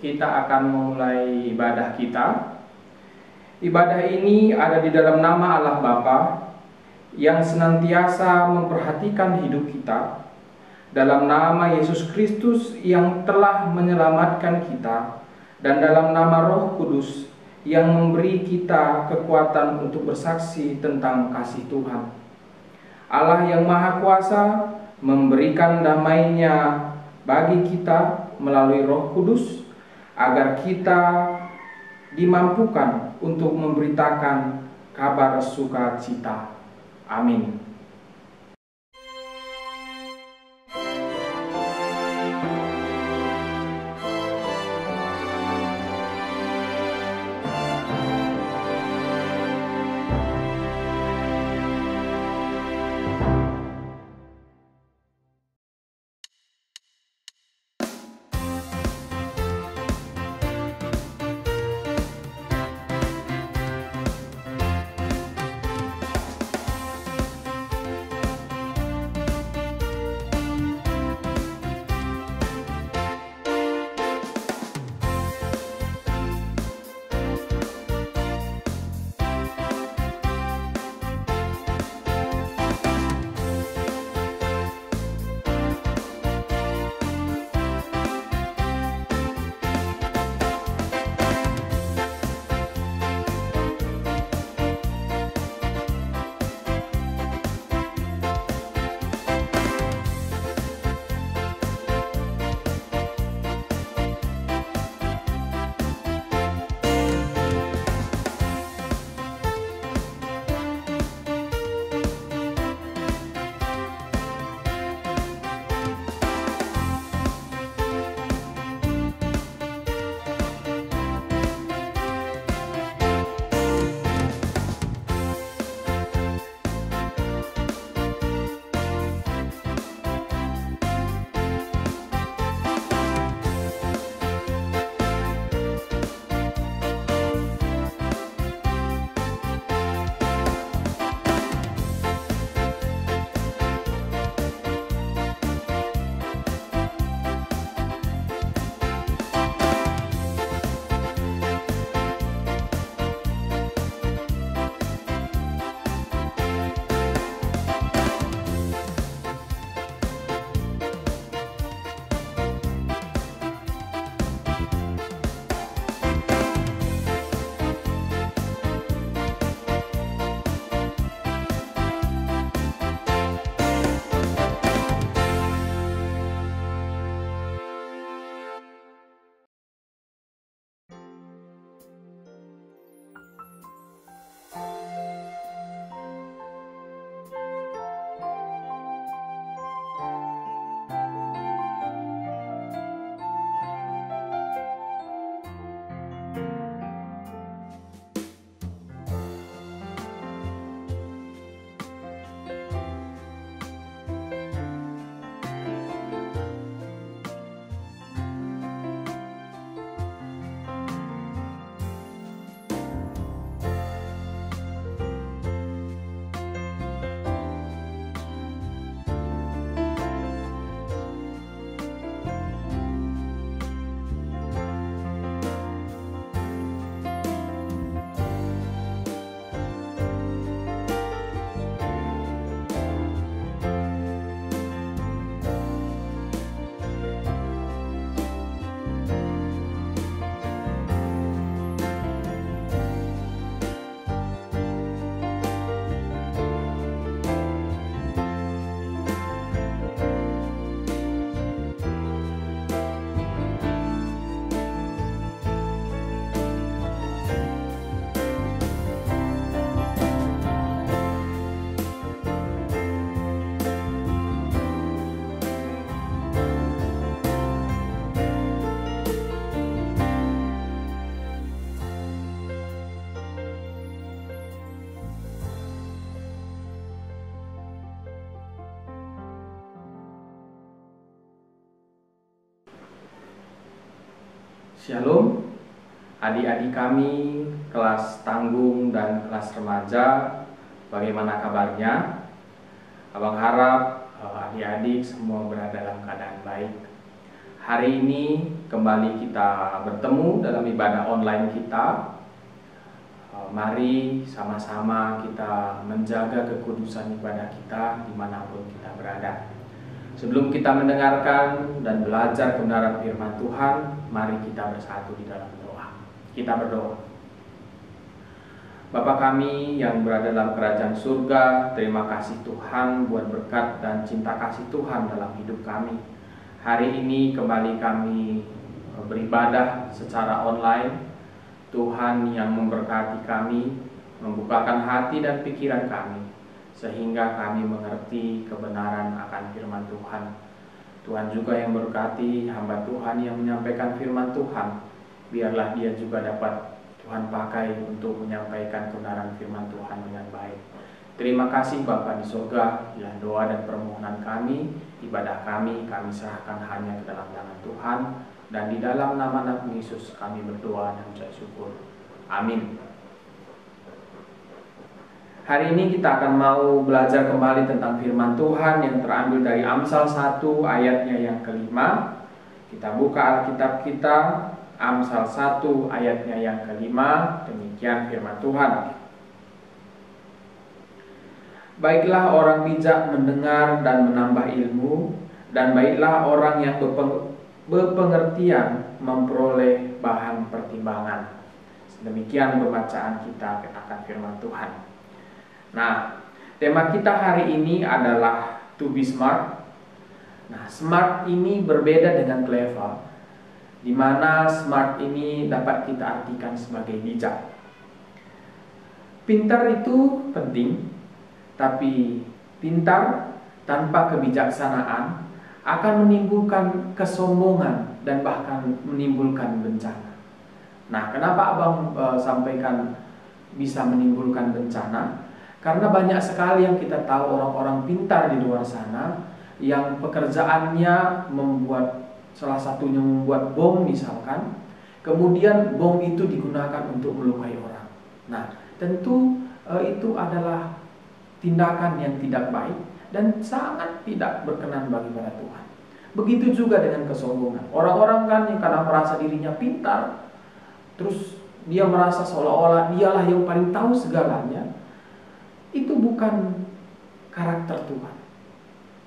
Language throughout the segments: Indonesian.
kita akan memulai ibadah kita. Ibadah ini ada di dalam nama Allah Bapa yang senantiasa memperhatikan hidup kita, dalam nama Yesus Kristus yang telah menyelamatkan kita, dan dalam nama Roh Kudus yang memberi kita kekuatan untuk bersaksi tentang kasih Tuhan. Allah yang Maha Kuasa memberikan damai-Nya bagi kita melalui Roh Kudus, agar kita dimampukan untuk memberitakan kabar sukacita. Amin. Shalom, adik-adik kami kelas tanggung dan kelas remaja, bagaimana kabarnya? Abang harap adik-adik semua berada dalam keadaan baik. Hari ini kembali kita bertemu dalam ibadah online kita. Mari sama-sama kita menjaga kekudusan ibadah kita dimanapun kita berada. Sebelum kita mendengarkan dan belajar kebenaran firman Tuhan, mari kita bersatu di dalam doa. Kita berdoa. Bapa kami yang berada dalam kerajaan surga, terima kasih Tuhan buat berkat dan cinta kasih Tuhan dalam hidup kami. Hari ini kembali kami beribadah secara online. Tuhan yang memberkati kami, membukakan hati dan pikiran kami, sehingga kami mengerti kebenaran akan firman Tuhan. Tuhan juga yang berkati hamba Tuhan yang menyampaikan firman Tuhan. Biarlah dia juga dapat Tuhan pakai untuk menyampaikan kebenaran firman Tuhan dengan baik. Terima kasih Bapa di surga, bila doa dan permohonan kami, ibadah kami serahkan hanya ke dalam tangan Tuhan. Dan di dalam nama Nabi Yesus kami berdoa dan ucap syukur. Amin. Hari ini kita akan mau belajar kembali tentang firman Tuhan yang terambil dari Amsal 1 ayatnya yang kelima. Kita buka Alkitab kita, Amsal 1 ayatnya yang kelima. Demikian firman Tuhan. Baiklah orang bijak mendengar dan menambah ilmu, dan baiklah orang yang berpengertian memperoleh bahan pertimbangan. Demikian pembacaan kita akan firman Tuhan. Nah, tema kita hari ini adalah to be smart. Nah, smart ini berbeda dengan clever, di mana smart ini dapat kita artikan sebagai bijak. Pintar itu penting, tapi pintar tanpa kebijaksanaan akan menimbulkan kesombongan dan bahkan menimbulkan bencana. Nah, kenapa Abang sampaikan bisa menimbulkan bencana? Karena banyak sekali yang kita tahu orang-orang pintar di luar sana yang pekerjaannya membuat, salah satunya membuat bom misalkan, kemudian bom itu digunakan untuk melukai orang. Nah, tentu itu adalah tindakan yang tidak baik dan sangat tidak berkenan bagi Tuhan. Begitu juga dengan kesombongan. Orang-orang kan yang karena merasa dirinya pintar, terus dia merasa seolah-olah dialah yang paling tahu segalanya. Itu bukan karakter Tuhan.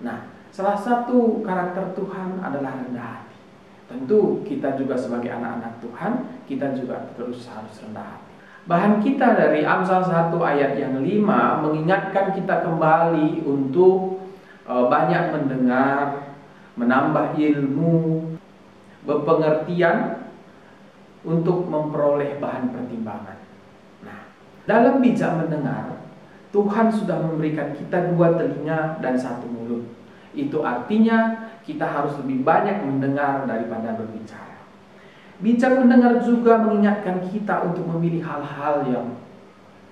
Nah, salah satu karakter Tuhan adalah rendah hati. Tentu kita juga sebagai anak-anak Tuhan, kita juga terus harus rendah hati. Bahan kita dari Amsal 1 ayat yang 5 mengingatkan kita kembali untuk banyak mendengar, menambah ilmu, berpengertian untuk memperoleh bahan pertimbangan. Nah, dalam bijak mendengar, Tuhan sudah memberikan kita 2 telinga dan 1 mulut. Itu artinya kita harus lebih banyak mendengar daripada berbicara. Bijak mendengar juga mengingatkan kita untuk memilih hal-hal yang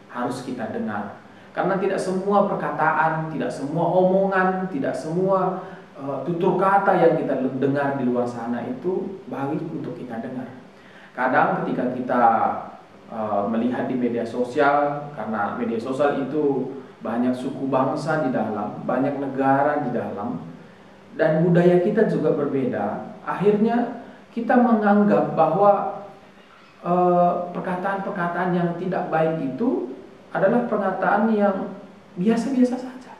harus kita dengar. Karena tidak semua perkataan, tidak semua omongan, tidak semua tutur kata yang kita dengar di luar sana itu baik untuk kita dengar. Kadang ketika kita melihat di media sosial, karena media sosial itu banyak suku bangsa di dalam, banyak negara di dalam, dan budaya kita juga berbeda. Akhirnya kita menganggap bahwa perkataan-perkataan yang tidak baik itu adalah perkataan yang biasa-biasa saja.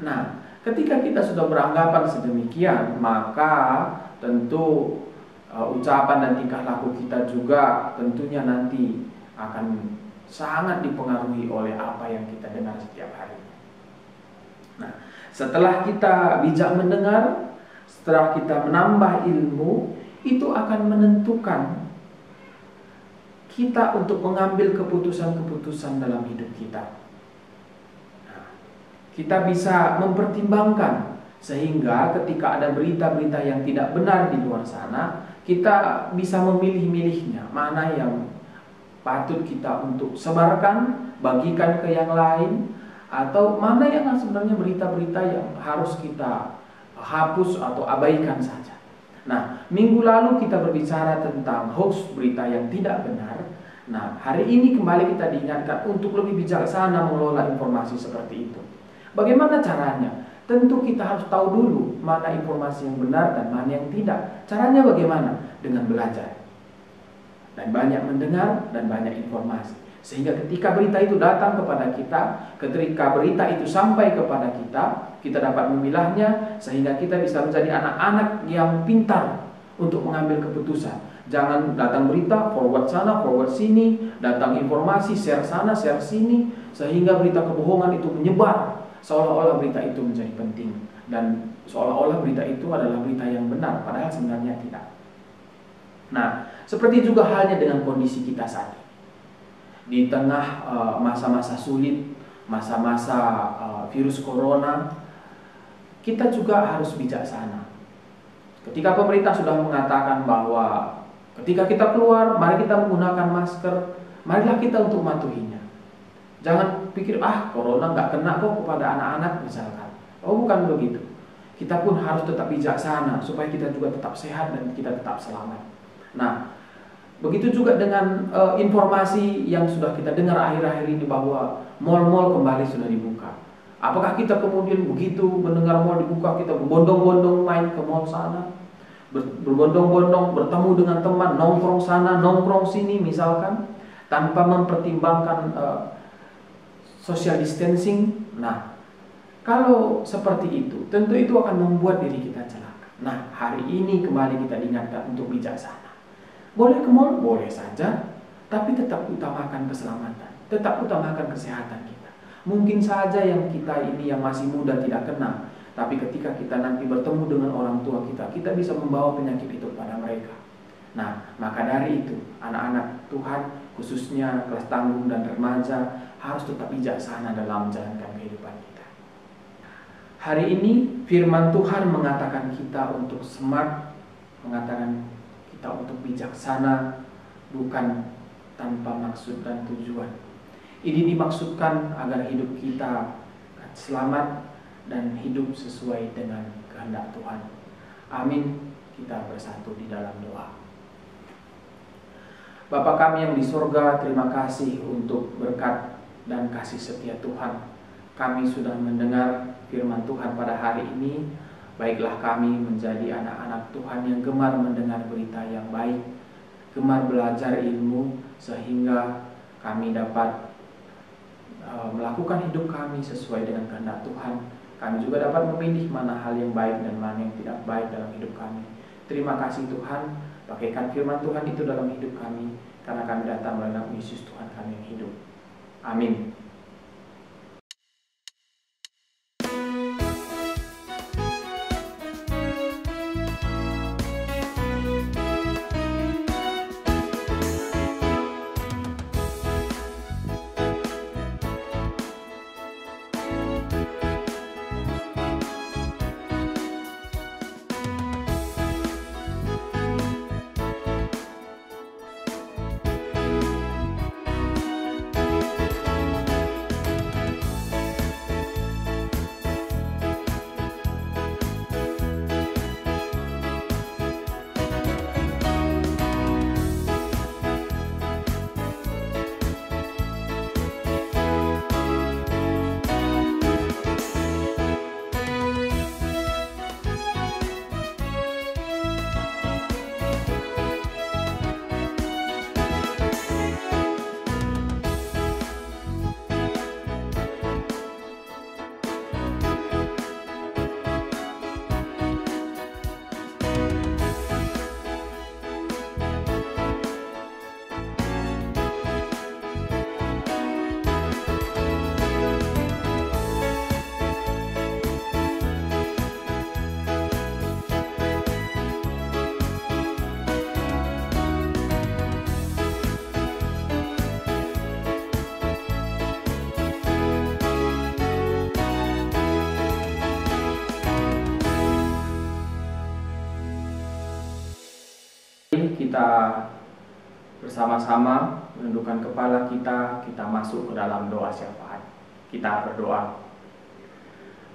Nah, ketika kita sudah beranggapan sedemikian, maka tentu ucapan dan tingkah laku kita juga tentunya nanti akan sangat dipengaruhi oleh apa yang kita dengar setiap hari. Nah, setelah kita bijak mendengar, setelah kita menambah ilmu, itu akan menentukan kita untuk mengambil keputusan-keputusan dalam hidup kita. Nah, kita bisa mempertimbangkan sehingga ketika ada berita-berita yang tidak benar di luar sana, kita bisa memilih-milihnya, mana yang patut kita untuk sebarkan, bagikan ke yang lain, atau mana yang sebenarnya berita-berita yang harus kita hapus atau abaikan saja. Nah, minggu lalu kita berbicara tentang hoax, berita yang tidak benar. Nah, hari ini kembali kita diingatkan untuk lebih bijaksana mengelola informasi seperti itu. Bagaimana caranya? tentu kita harus tahu dulu mana informasi yang benar dan mana yang tidak. Caranya bagaimana? Dengan belajar. Dan banyak mendengar dan banyak informasi. Sehingga ketika berita itu datang kepada kita, ketika berita itu sampai kepada kita dapat memilahnya sehingga kita bisa menjadi anak-anak yang pintar untuk mengambil keputusan. Jangan datang berita, forward sana, forward sini, datang informasi, share sana, share sini, sehingga berita kebohongan itu menyebar, seolah-olah berita itu menjadi penting, dan seolah-olah berita itu adalah berita yang benar, padahal sebenarnya tidak. Nah, seperti juga halnya dengan kondisi kita saat ini. Di tengah masa-masa sulit, masa-masa virus corona, kita juga harus bijaksana. Ketika pemerintah sudah mengatakan bahwa ketika kita keluar, mari kita menggunakan masker, marilah kita untuk mematuhinya. Jangan pikir, corona nggak kena kok kepada anak-anak misalkan. Oh, bukan begitu. Kita pun harus tetap bijaksana supaya kita juga tetap sehat dan kita tetap selamat. Nah, begitu juga dengan informasi yang sudah kita dengar akhir-akhir ini bahwa mal-mal kembali sudah dibuka. Apakah kita kemudian begitu mendengar mal dibuka, kita berbondong-bondong main ke mal sana, berbondong-bondong bertemu dengan teman, nongkrong sana, nongkrong sini misalkan, tanpa mempertimbangkan social distancing? Nah, kalau seperti itu, tentu itu akan membuat diri kita celaka. Nah, hari ini kembali kita diingatkan untuk bijaksana. Boleh ke mall? Boleh saja, tapi tetap utamakan keselamatan, tetap utamakan kesehatan kita. Mungkin saja yang kita ini yang masih muda tidak kena, tapi ketika kita nanti bertemu dengan orang tua kita, kita bisa membawa penyakit itu pada mereka. Nah, maka dari itu, anak-anak Tuhan, khususnya kelas tanggung dan remaja, harus tetap bijaksana dalam menjalankan kehidupan kita. Hari ini firman Tuhan mengatakan kita untuk smart, mengatakan kita untuk bijaksana, bukan tanpa maksud dan tujuan. Ini dimaksudkan agar hidup kita selamat dan hidup sesuai dengan kehendak Tuhan. Amin. Kita bersatu di dalam doa. Bapa kami yang di surga, terima kasih untuk berkat dan kasih setia Tuhan. Kami sudah mendengar firman Tuhan pada hari ini. Baiklah kami menjadi anak-anak Tuhan yang gemar mendengar berita yang baik, gemar belajar ilmu, sehingga kami dapat melakukan hidup kami sesuai dengan kehendak Tuhan. Kami juga dapat memilih mana hal yang baik dan mana yang tidak baik dalam hidup kami. Terima kasih Tuhan, pakaikan firman Tuhan itu dalam hidup kami, karena kami datang melalui nama Yesus Tuhan kami yang hidup. Amin. Kita bersama-sama menundukkan kepala kita masuk ke dalam doa syafaat. Kita berdoa.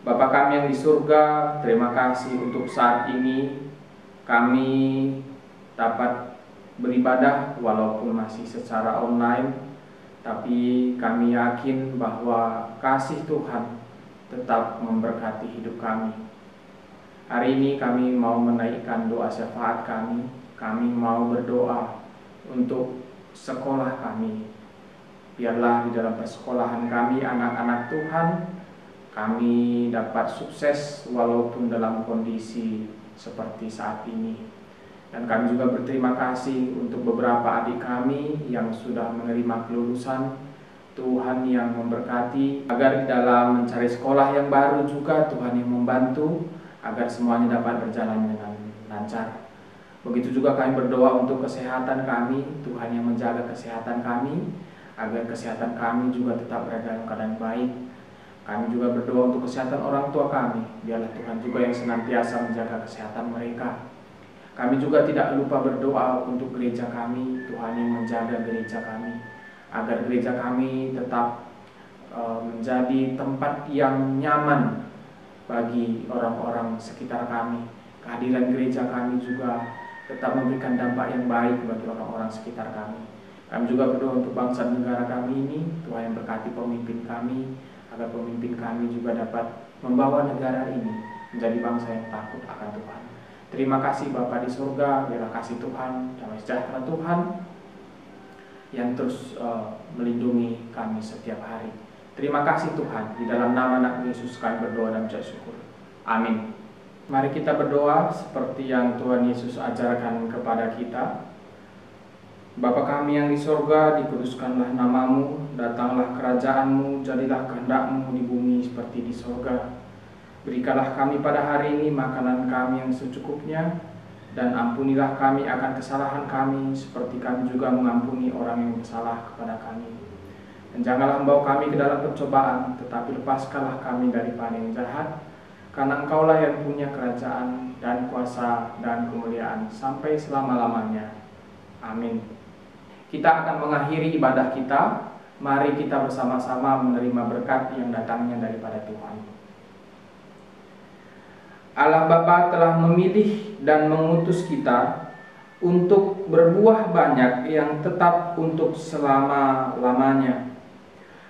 Bapa kami yang di surga, terima kasih untuk saat ini kami dapat beribadah walaupun masih secara online, tapi kami yakin bahwa kasih Tuhan tetap memberkati hidup kami. Hari ini kami mau menaikkan doa syafaat kami. Kami mau berdoa untuk sekolah kami. Biarlah di dalam persekolahan kami, anak-anak Tuhan, kami dapat sukses walaupun dalam kondisi seperti saat ini. Dan kami juga berterima kasih untuk beberapa adik kami yang sudah menerima kelulusan. Tuhan yang memberkati agar di dalam mencari sekolah yang baru juga Tuhan yang membantu agar semuanya dapat berjalan dengan lancar. Begitu juga kami berdoa untuk kesehatan kami, Tuhan yang menjaga kesehatan kami, agar kesehatan kami juga tetap berada dalam keadaan baik. Kami juga berdoa untuk kesehatan orang tua kami, biarlah Tuhan juga yang senantiasa menjaga kesehatan mereka. Kami juga tidak lupa berdoa untuk gereja kami, Tuhan yang menjaga gereja kami, agar gereja kami tetap menjadi tempat yang nyaman bagi orang-orang sekitar kami. Kehadiran gereja kami juga tetap memberikan dampak yang baik bagi orang-orang sekitar kami. Kami juga berdoa untuk bangsa dan negara kami ini, Tuhan yang berkati pemimpin kami, agar pemimpin kami juga dapat membawa negara ini menjadi bangsa yang takut akan Tuhan. Terima kasih Bapa di surga, biarlah kasih Tuhan, damai sejahtera Tuhan yang terus melindungi kami setiap hari. Terima kasih Tuhan, di dalam nama anak Yesus kami berdoa dan mengucap syukur. Amin. Mari kita berdoa seperti yang Tuhan Yesus ajarkan kepada kita. Bapa kami yang di sorga, dikuduskanlah namamu, datanglah kerajaanmu, jadilah kehendakmu di bumi seperti di sorga. Berikanlah kami pada hari ini makanan kami yang secukupnya, dan ampunilah kami akan kesalahan kami, seperti kami juga mengampuni orang yang bersalah kepada kami. Dan janganlah membawa kami ke dalam percobaan, tetapi lepaskanlah kami daripada yang jahat, karena Engkaulah yang punya kerajaan dan kuasa dan kemuliaan sampai selama-lamanya. Amin. Kita akan mengakhiri ibadah kita. Mari kita bersama-sama menerima berkat yang datangnya daripada Tuhan. Allah Bapa telah memilih dan mengutus kita untuk berbuah banyak yang tetap untuk selama-lamanya.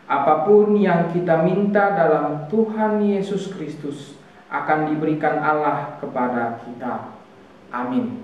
Apapun yang kita minta dalam Tuhan Yesus Kristus akan diberikan Allah kepada kita. Amin.